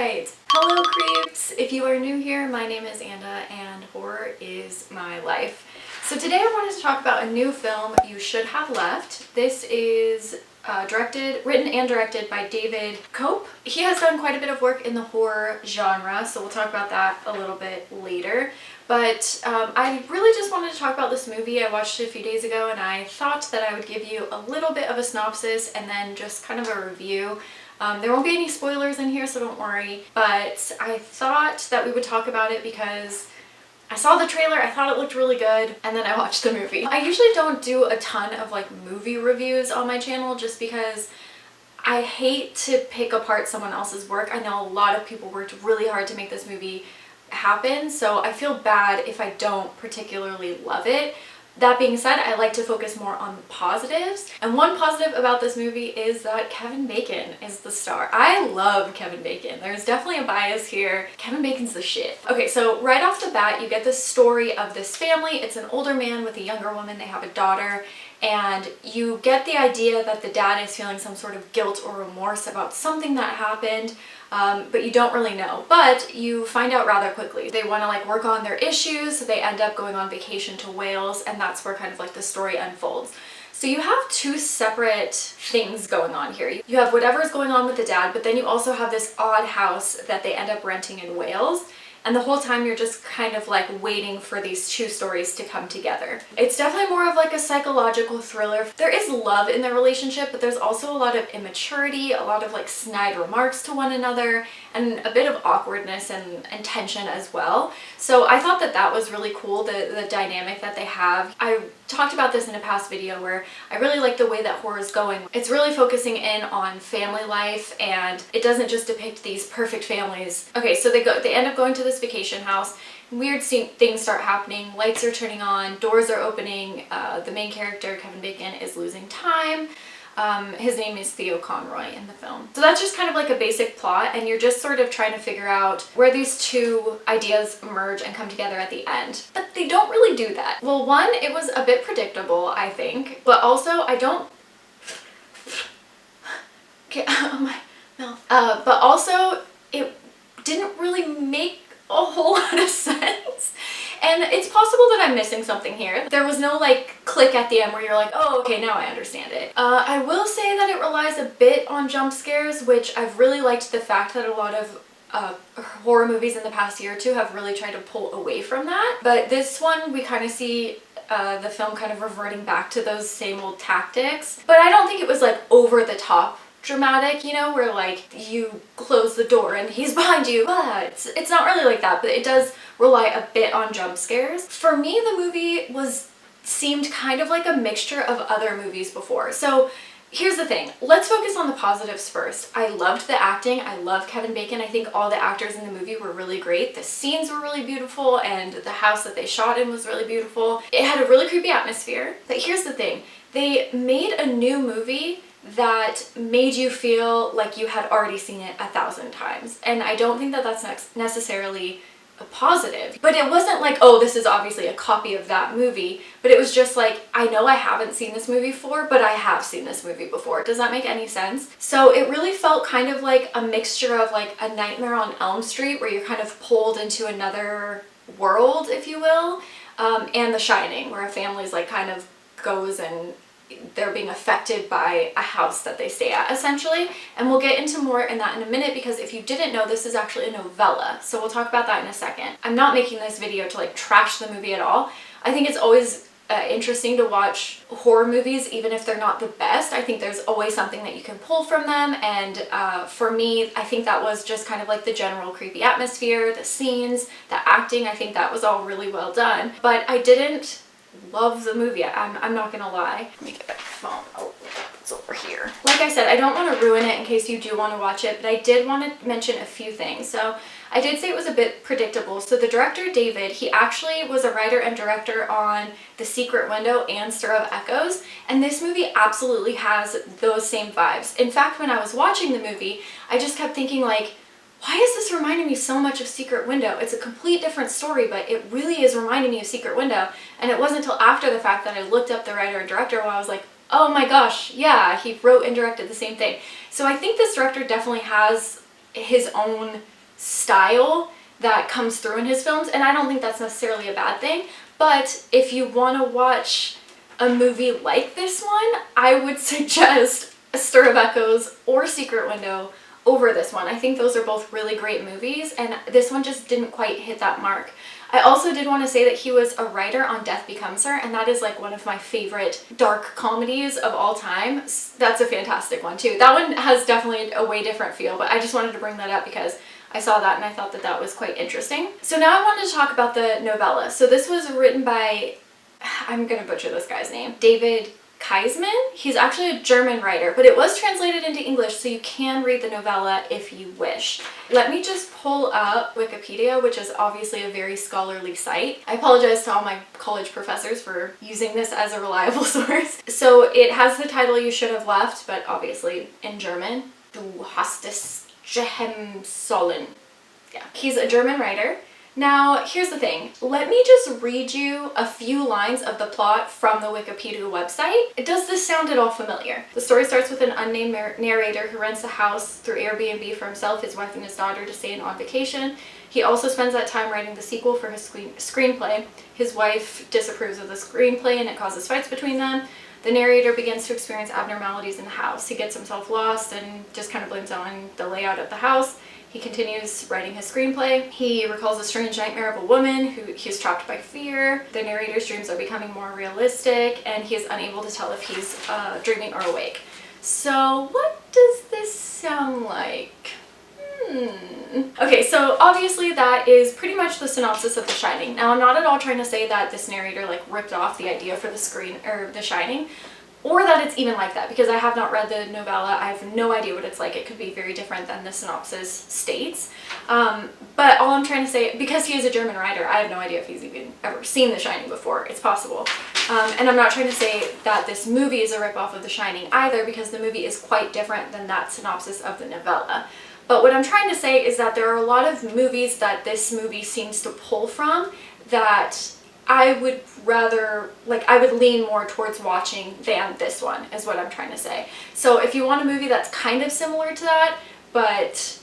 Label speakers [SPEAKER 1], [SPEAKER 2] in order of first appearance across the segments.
[SPEAKER 1] Alright, hello creeps! If you are new here, my name is Anda and horror is my life. So today I wanted to talk about a new film, You Should Have Left. This is written and directed by David Koepp. He has done quite a bit of work in the horror genre, so we'll talk about that a little bit later. But I really just wanted to talk about this movie. I watched it a few days ago and I thought that I would give you a little bit of a synopsis and then just kind of a review. There won't be any spoilers in here, so don't worry, but I thought that we would talk about it because I saw the trailer, I thought it looked really good, and then I watched the movie. I usually don't do a ton of like movie reviews on my channel just because I hate to pick apart someone else's work. I know a lot of people worked really hard to make this movie happen, so I feel bad if I don't particularly love it. That being said, I like to focus more on the positives. And one positive about this movie is that Kevin Bacon is the star. I love Kevin Bacon. There's definitely a bias here. Kevin Bacon's the shit. Okay, so right off the bat, you get the story of this family. It's an older man with a younger woman. They have a daughter. And you get the idea that the dad is feeling some sort of guilt or remorse about something that happened, but you don't really know. But you find out rather quickly. They want to like work on their issues, so they end up going on vacation to Wales, and that's where kind of like the story unfolds. So you have two separate things going on here. You have whatever's going on with the dad, but then you also have this odd house that they end up renting in Wales. And the whole time you're just kind of like waiting for these two stories to come together. It's definitely more of like a psychological thriller. There is love in their relationship, but there's also a lot of immaturity, a lot of like snide remarks to one another, and a bit of awkwardness and tension as well. So I thought that that was really cool, the dynamic that they have. I talked about this in a past video where I really like the way that horror is going. It's really focusing in on family life, and it doesn't just depict these perfect families. Okay, so they end up going to this vacation house. Weird things start happening. Lights are turning on, doors are opening. The main character, Kevin Bacon, is losing time. His name is Theo Conroy in the film. So that's just kind of like a basic plot, and you're just sort of trying to figure out where these two ideas merge and come together at the end. But they don't really do that. Well, one, it was a bit predictable, I think, but also I don't... Okay, my mouth. But also it didn't really make a whole lot of sense. And it's possible that I'm missing something here. There was no like click at the end where you're like, oh, okay, now I understand it. I will say that it relies a bit on jump scares, which I've really liked the fact that a lot of horror movies in the past year or two have really tried to pull away from that. But this one, we kind of see the film kind of reverting back to those same old tactics. But I don't think it was like over the top dramatic, you know, where like you close the door and he's behind you. But it's not really like that, but it does rely a bit on jump scares. For me, the movie seemed kind of like a mixture of other movies before. So here's the thing, let's focus on the positives first. I loved the acting. I love Kevin Bacon. I think all the actors in the movie were really great. The scenes were really beautiful, and the house that they shot in was really beautiful. It had a really creepy atmosphere. But here's the thing, they made a new movie that made you feel like you had already seen it 1,000 times. And I don't think that that's necessarily a positive. But it wasn't like, oh, this is obviously a copy of that movie, but it was just like, I know I haven't seen this movie before, but I have seen this movie before. Does that make any sense? So it really felt kind of like a mixture of like a Nightmare on Elm Street, where you're kind of pulled into another world, if you will, and The Shining, where a family's like kind of goes and they're being affected by a house that they stay at, essentially. And we'll get into more in that in a minute, because if you didn't know, this is actually a novella, so we'll talk about that in a second. I'm not making this video to like trash the movie at all. I think it's always interesting to watch horror movies, even if they're not the best. I think there's always something that you can pull from them, and for me, I think that was just kind of like the general creepy atmosphere, the scenes, the acting. I think that was all really well done, but I didn't love the movie. I'm not gonna lie. Let me get back my phone. Oh, it's over here. Like I said, I don't want to ruin it in case you do want to watch it, but I did want to mention a few things. So I did say it was a bit predictable. So the director, David, he actually was a writer and director on The Secret Window and Stir of Echoes, and this movie absolutely has those same vibes. In fact, when I was watching the movie, I just kept thinking like, why is this reminding me so much of Secret Window? It's a complete different story, but it really is reminding me of Secret Window. And it wasn't until after the fact that I looked up the writer and director where I was like, oh my gosh, yeah, he wrote and directed the same thing. So I think this director definitely has his own style that comes through in his films, and I don't think that's necessarily a bad thing. But if you want to watch a movie like this one, I would suggest A Stir of Echoes or Secret Window over this one. I think those are both really great movies, and this one just didn't quite hit that mark. I also did want to say that he was a writer on Death Becomes Her, and that is like one of my favorite dark comedies of all time. That's a fantastic one too. That one has definitely a way different feel, but I just wanted to bring that up because I saw that and I thought that that was quite interesting. So now I wanted to talk about the novella. So this was written by, I'm gonna butcher this guy's name, David Kaisman. He's actually a German writer, but it was translated into English, so you can read the novella if you wish. Let me just pull up Wikipedia, which is obviously a very scholarly site. I apologize to all my college professors for using this as a reliable source. So it has the title You Should Have Left, but obviously in German. Du hast es geheim sollen. Yeah. He's a German writer. Now, here's the thing. Let me just read you a few lines of the plot from the Wikipedia website. Does this sound at all familiar? The story starts with an unnamed narrator who rents a house through Airbnb for himself, his wife, and his daughter to stay in on vacation. He also spends that time writing the sequel for his screenplay. His wife disapproves of the screenplay and it causes fights between them. The narrator begins to experience abnormalities in the house. He gets himself lost and just kind of blames it on the layout of the house. He continues writing his screenplay. He recalls a strange nightmare of a woman who he's trapped by fear. The narrator's dreams are becoming more realistic, and he is unable to tell if he's dreaming or awake. So what does this sound like? Okay, so obviously that is pretty much the synopsis of The Shining. Now, I'm not at all trying to say that this narrator like ripped off the idea for The Shining, or that it's even like that, because I have not read the novella. I have no idea what it's like. It could be very different than the synopsis states. But all I'm trying to say, because he is a German writer, I have no idea if he's even ever seen The Shining before. It's possible. And I'm not trying to say that this movie is a ripoff of The Shining either, because the movie is quite different than that synopsis of the novella. But what I'm trying to say is that there are a lot of movies that this movie seems to pull from that I would rather, like, I would lean more towards watching than this one, is what I'm trying to say. So if you want a movie that's kind of similar to that, but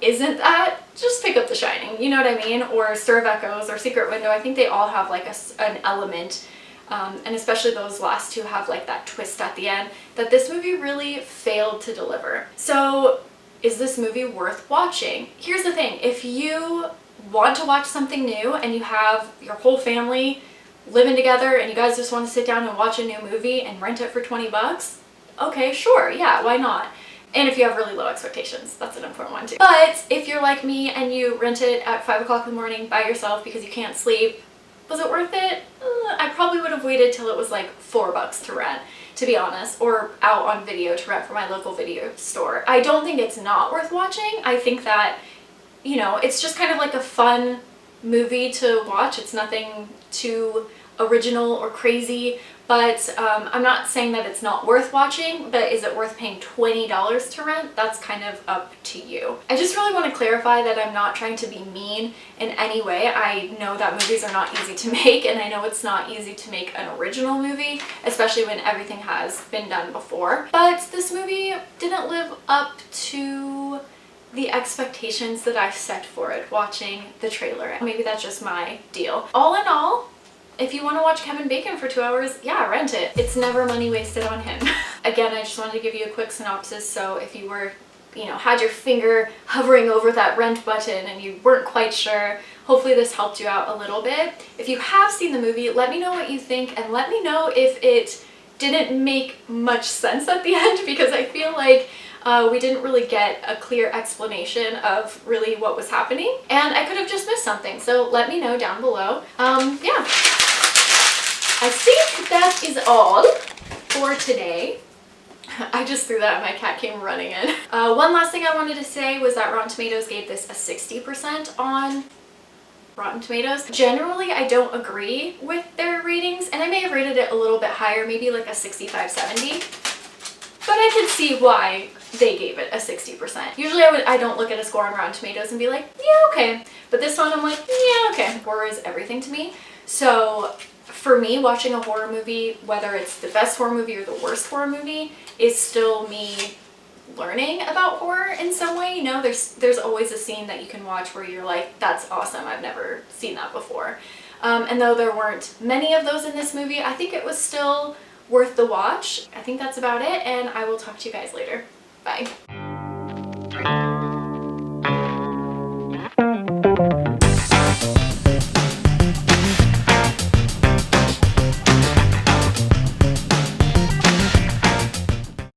[SPEAKER 1] isn't that, just pick up The Shining, you know what I mean? Or Stir of Echoes or Secret Window. I think they all have like an element, and especially those last two have like that twist at the end that this movie really failed to deliver. So is this movie worth watching? Here's the thing, if you want to watch something new and you have your whole family living together and you guys just want to sit down and watch a new movie and rent it for 20 bucks, okay, sure, yeah, why not? And if you have really low expectations, that's an important one too. But if you're like me and you rent it at 5 o'clock in the morning by yourself because you can't sleep, was it worth it? I probably would have waited till it was like $4 to rent, to be honest, or out on video to rent from my local video store. I don't think it's not worth watching. I think that, you know, it's just kind of like a fun movie to watch. It's nothing too original or crazy, but I'm not saying that it's not worth watching, but is it worth paying $20 to rent? That's kind of up to you. I just really want to clarify that I'm not trying to be mean in any way. I know that movies are not easy to make, and I know it's not easy to make an original movie, especially when everything has been done before. But this movie didn't live up to the expectations that I set for it watching the trailer. Maybe that's just my deal. All in all, if you want to watch Kevin Bacon for 2 hours, yeah, rent it. It's never money wasted on him. Again, I just wanted to give you a quick synopsis, so if you were, you know, had your finger hovering over that rent button and you weren't quite sure, hopefully this helped you out a little bit. If you have seen the movie, let me know what you think, and let me know if it didn't make much sense at the end, because I feel like we didn't really get a clear explanation of really what was happening, and I could have just missed something, so let me know down below. Yeah, I think that is all for today. I just threw that and my cat came running in. One last thing I wanted to say was that Rotten Tomatoes gave this a 60% on Rotten Tomatoes. Generally, I don't agree with their ratings, and I may have rated it a little bit higher, maybe like a 65-70. But I could see why they gave it a 60%. Usually I don't look at a score on Rotten Tomatoes and be like, yeah, okay. But this one I'm like, yeah, okay. Horror is everything to me. So for me, watching a horror movie, whether it's the best horror movie or the worst horror movie, is still me learning about horror in some way. You know, there's always a scene that you can watch where you're like, that's awesome, I've never seen that before. And though there weren't many of those in this movie, I think it was still worth the watch. I think that's about it, and I will talk to you guys later. Bye.